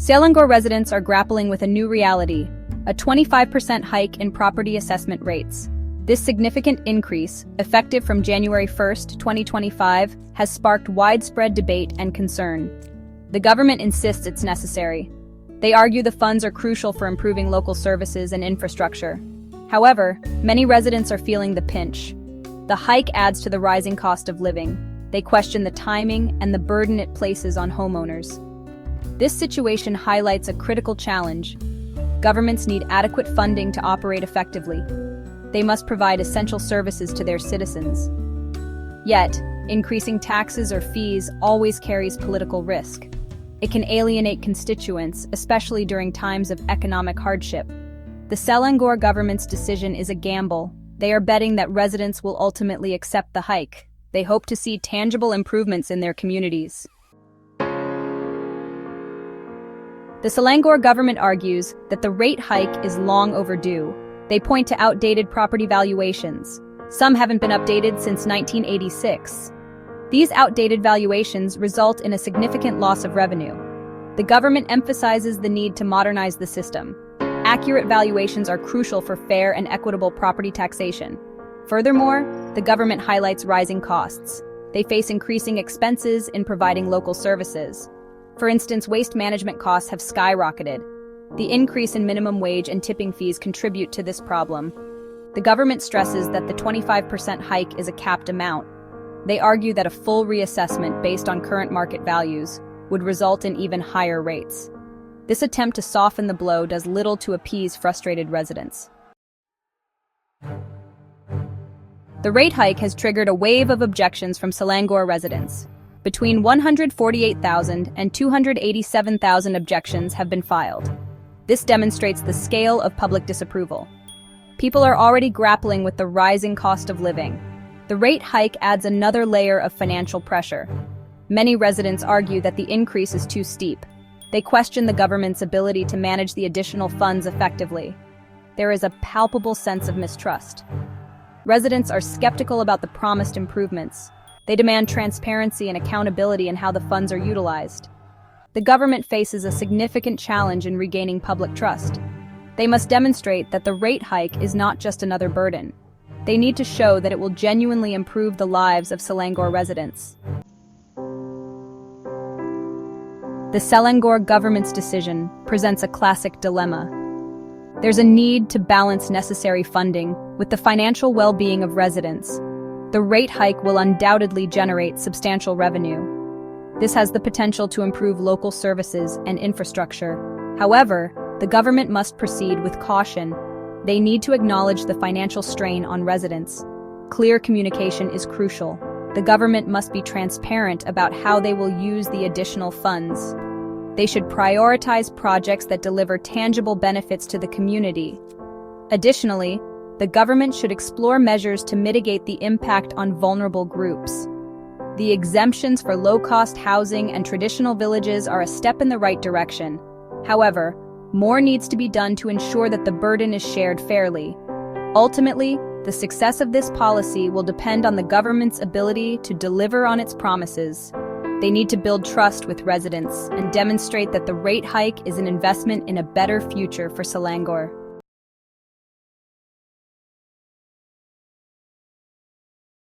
Selangor residents are grappling with a new reality, a 25% hike in property assessment rates. This significant increase, effective from January 1, 2025, has sparked widespread debate and concern. The government insists it's necessary. They argue the funds are crucial for improving local services and infrastructure. However, many residents are feeling the pinch. The hike adds to the rising cost of living. They question the timing and the burden it places on homeowners. This situation highlights a critical challenge. Governments need adequate funding to operate effectively. They must provide essential services to their citizens. Yet, increasing taxes or fees always carries political risk. It can alienate constituents, especially during times of economic hardship. The Selangor government's decision is a gamble. They are betting that residents will ultimately accept the hike. They hope to see tangible improvements in their communities. The Selangor government argues that the rate hike is long overdue. They point to outdated property valuations. Some haven't been updated since 1986. These outdated valuations result in a significant loss of revenue. The government emphasizes the need to modernize the system. Accurate valuations are crucial for fair and equitable property taxation. Furthermore, the government highlights rising costs. They face increasing expenses in providing local services. For instance, waste management costs have skyrocketed. The increase in minimum wage and tipping fees contribute to this problem. The government stresses that the 25% hike is a capped amount. They argue that a full reassessment based on current market values would result in even higher rates. This attempt to soften the blow does little to appease frustrated residents. The rate hike has triggered a wave of objections from Selangor residents. Between 148,000 and 287,000 objections have been filed. This demonstrates the scale of public disapproval. People are already grappling with the rising cost of living. The rate hike adds another layer of financial pressure. Many residents argue that the increase is too steep. They question the government's ability to manage the additional funds effectively. There is a palpable sense of mistrust. Residents are skeptical about the promised improvements. They demand transparency and accountability in how the funds are utilized. The government faces a significant challenge in regaining public trust. They must demonstrate that the rate hike is not just another burden. They need to show that it will genuinely improve the lives of Selangor residents. The Selangor government's decision presents a classic dilemma. There's a need to balance necessary funding with the financial well-being of residents. The rate hike will undoubtedly generate substantial revenue. This has the potential to improve local services and infrastructure. However, the government must proceed with caution. They need to acknowledge the financial strain on residents. Clear communication is crucial. The government must be transparent about how they will use the additional funds. They should prioritize projects that deliver tangible benefits to the community. Additionally, the government should explore measures to mitigate the impact on vulnerable groups. The exemptions for low-cost housing and traditional villages are a step in the right direction. However, more needs to be done to ensure that the burden is shared fairly. Ultimately, the success of this policy will depend on the government's ability to deliver on its promises. They need to build trust with residents and demonstrate that the rate hike is an investment in a better future for Selangor.